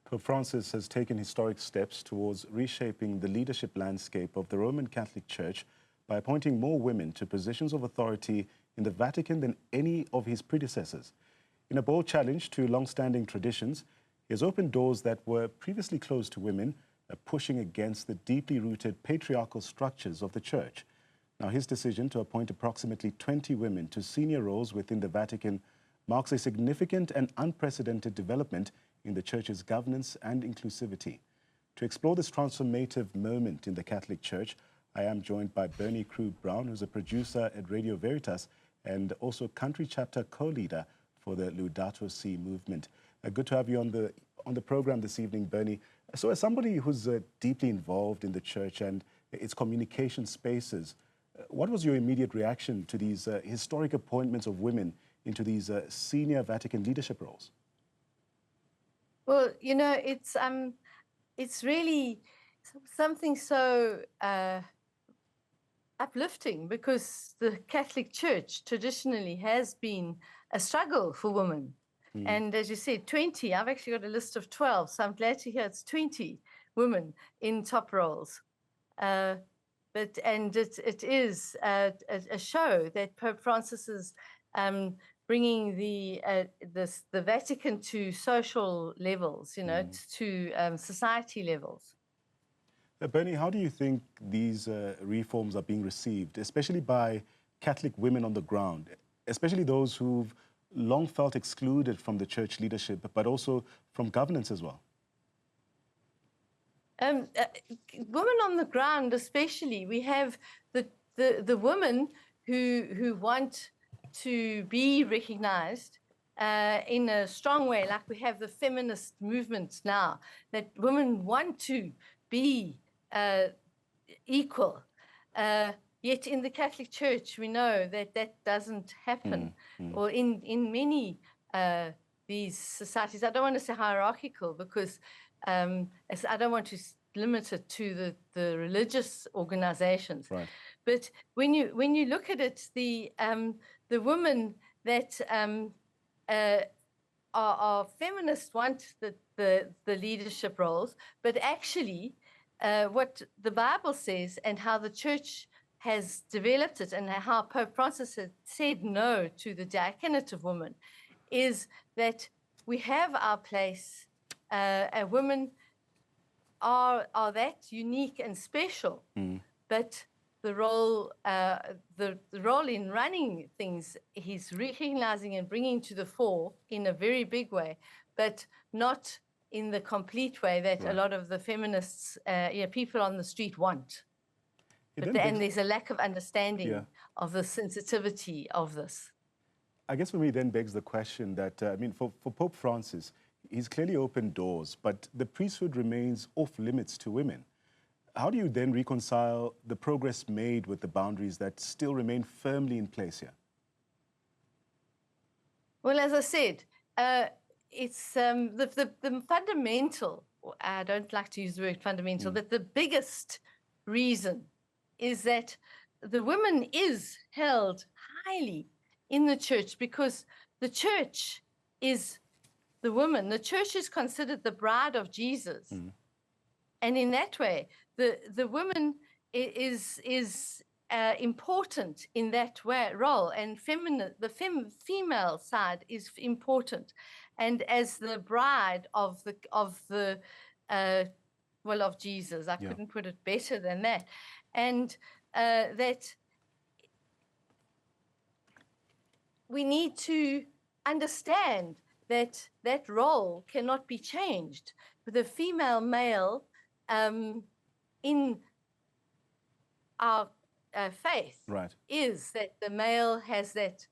Pope Francis has taken historic steps towards reshaping the leadership landscape of the Roman Catholic Church by appointing more women to positions of authority in the Vatican than any of his predecessors. In a bold challenge to long-standing traditions, he has opened doors that were previously closed to women, pushing against the deeply rooted patriarchal structures of the Church. Now, his decision to appoint approximately 20 women to senior roles within the Vatican marks a significant and unprecedented development in the Church's governance and inclusivity. To explore this transformative moment in the Catholic Church, I am joined by Berni Crewe-Brown, who's a producer at Radio Veritas and also country chapter co-leader for the Laudato Si movement. Good to have you on the program this evening, Berni. So as somebody who's deeply involved in the Church and its communication spaces, what was your immediate reaction to these historic appointments of women into these senior Vatican leadership roles? Well, you know, it's really something so uplifting, because the Catholic Church traditionally has been a struggle for women. And as you said, 20, I've actually got a list of 12, so I'm glad to hear it's 20 women in top roles. It is a show that Pope Francis is bringing the Vatican to social levels, you know, to society levels. Berni, how do you think these reforms are being received, especially by Catholic women on the ground, especially those who've long felt excluded from the Church leadership, but also from governance as well? Women on the ground, especially, we have the women who want to be recognized in a strong way, like we have the feminist movement now, that women want to be equal. Yet in the Catholic Church, we know that that doesn't happen. Or in many these societies, I don't want to say hierarchical, because I don't want to limit it to the religious organizations. Right. But when you look at it, the women that are feminists want the leadership roles, but actually what the Bible says and how the Church has developed it and how Pope Francis has said no to the diaconate of women is that we have our place. Women are that unique and special, but the role in running things, he's recognizing and bringing to the fore in a very big way, but not in the complete way that a lot of the feminists, people on the street want. And there's a lack of understanding of the sensitivity of this. I guess for me then begs the question that, for Pope Francis, he's clearly opened doors, but the priesthood remains off limits to women. How do you then reconcile the progress made with the boundaries that still remain firmly in place here? Well, as I said, it's the fundamental, I don't like to use the word fundamental, but the biggest reason is that the woman is held highly in the Church because the Church is the woman. The Church is considered the bride of Jesus. And in that way, the woman is important in that role, and the female side is important. And as the bride of Jesus, I couldn't put it better than that. And that we need to understand that that role cannot be changed. The female male in our faith is that the male has that.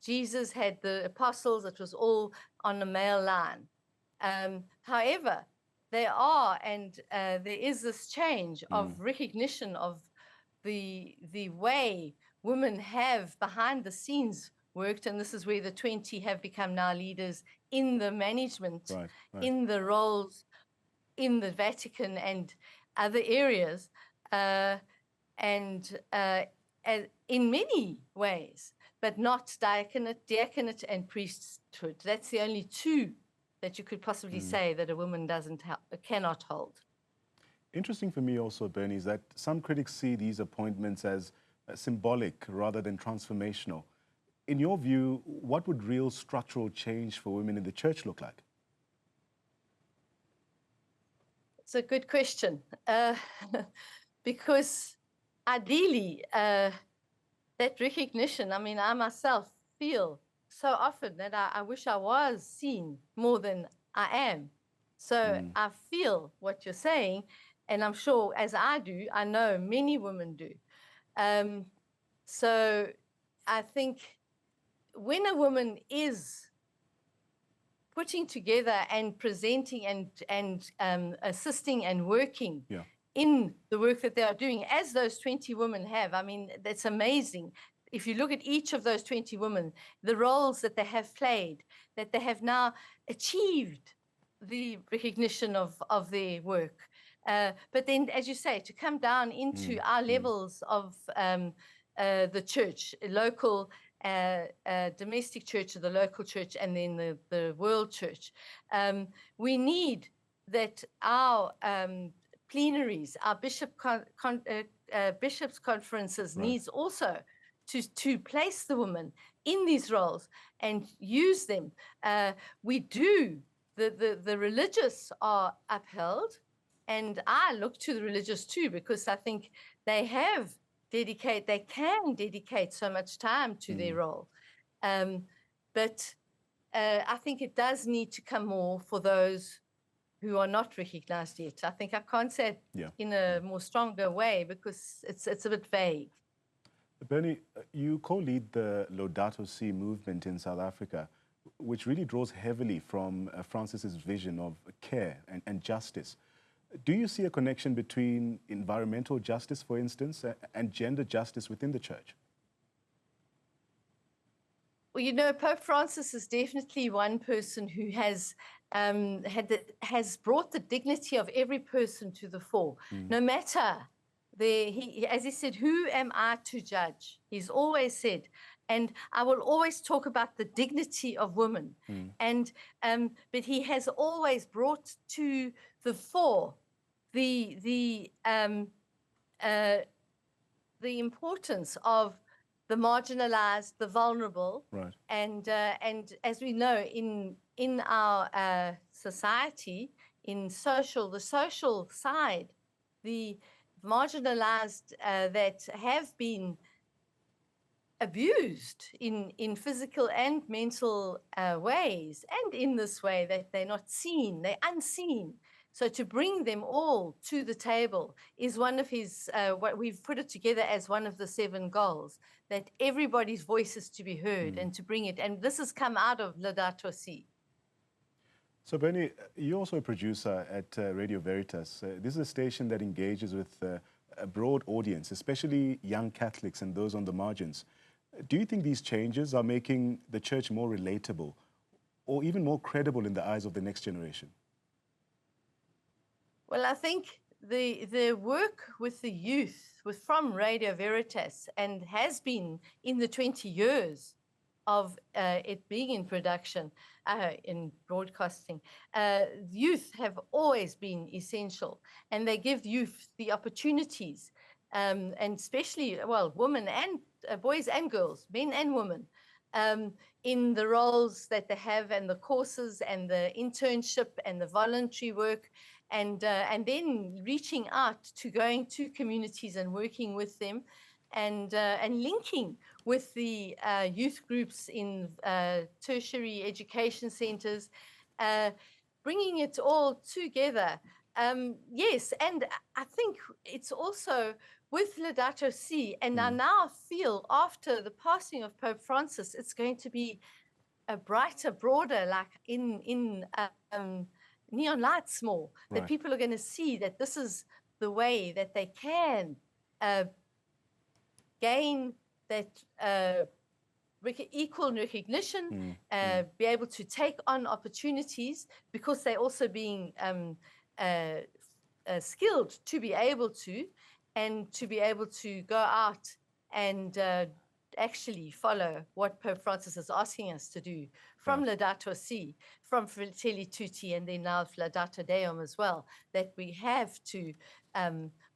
Jesus had the apostles; it was all on the male line. However, there is this change of recognition of the way women have behind the scenes worked, and this is where the 20 have become now leaders in the management, in the roles in the Vatican and other areas, and in many ways, but not diaconate and priesthood. That's the only two that you could possibly say that a woman cannot hold. Interesting for me also, Berni, is that some critics see these appointments as symbolic rather than transformational. In your view, what would real structural change for women in the church look like? It's a good question, because ideally, that recognition, I mean, I myself feel so often that I wish I was seen more than I am. So I feel what you're saying, and I'm sure as I do, I know many women do. So I think when a woman is putting together and presenting and assisting and working in the work that they are doing, as those 20 women have, I mean, that's amazing. If you look at each of those 20 women, the roles that they have played, that they have now achieved the recognition of their work. But then, as you say, to come down into our levels of the church, local, domestic church, or the local church, and then the world church. We need that our plenaries, our bishops' conferences needs also to place the women in these roles and use them. We do, the religious are upheld, and I look to the religious too, because I think they can dedicate so much time to their role. But I think it does need to come more for those who are not recognized yet. I think I can't say it in a more stronger way because it's a bit vague. Berni, you co-lead the Laudato Si movement in South Africa, which really draws heavily from Francis's vision of care and justice. Do you see a connection between environmental justice, for instance, and gender justice within the church? Well, you know, Pope Francis is definitely one person who has brought the dignity of every person to the fore. No matter as he said, who am I to judge? He's always said, and I will always talk about the dignity of women. But he has always brought to the fore the importance of the marginalized, the vulnerable, and as we know in our society, the social side, the marginalized that have been abused in physical and mental ways, and in this way that they're not seen, they're unseen. So to bring them all to the table is one of his, what we've put it together as one of the 7 goals, that everybody's voice is to be heard and to bring it. And this has come out of Laudato Si. So Berni, you're also a producer at Radio Veritas. This is a station that engages with a broad audience, especially young Catholics and those on the margins. Do you think these changes are making the church more relatable or even more credible in the eyes of the next generation? Well, I think the work with the youth from Radio Veritas, and has been in the 20 years of it being in production, in broadcasting, youth have always been essential, and they give youth the opportunities, and especially, well, women and boys and girls, men and women, in the roles that they have, and the courses and the internship and the voluntary work, and then reaching out to going to communities and working with them, and linking with the youth groups in tertiary education centers, bringing it all together. Yes, and I think it's also with Laudato Si, and I now feel after the passing of Pope Francis, it's going to be a brighter, broader, like in neon lights more, that people are going to see that this is the way that they can gain that equal recognition, be able to take on opportunities, because they're also being skilled to be able to, and to be able to go out and actually follow what Pope Francis is asking us to do, from Laudato Si, from Fratelli Tutti, and then now Laudato Deum as well, that we have to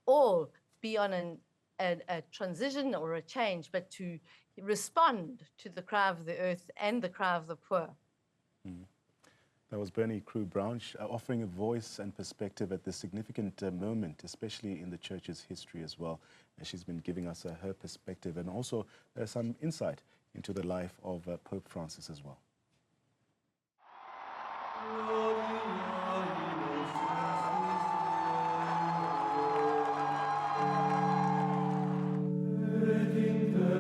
all be on a transition or a change, but to respond to the cry of the earth and the cry of the poor. That was Berni Crewe-Brown offering a voice and perspective at this significant moment, especially in the church's history as well. And she's been giving us her perspective and also some insight into the life of Pope Francis as well.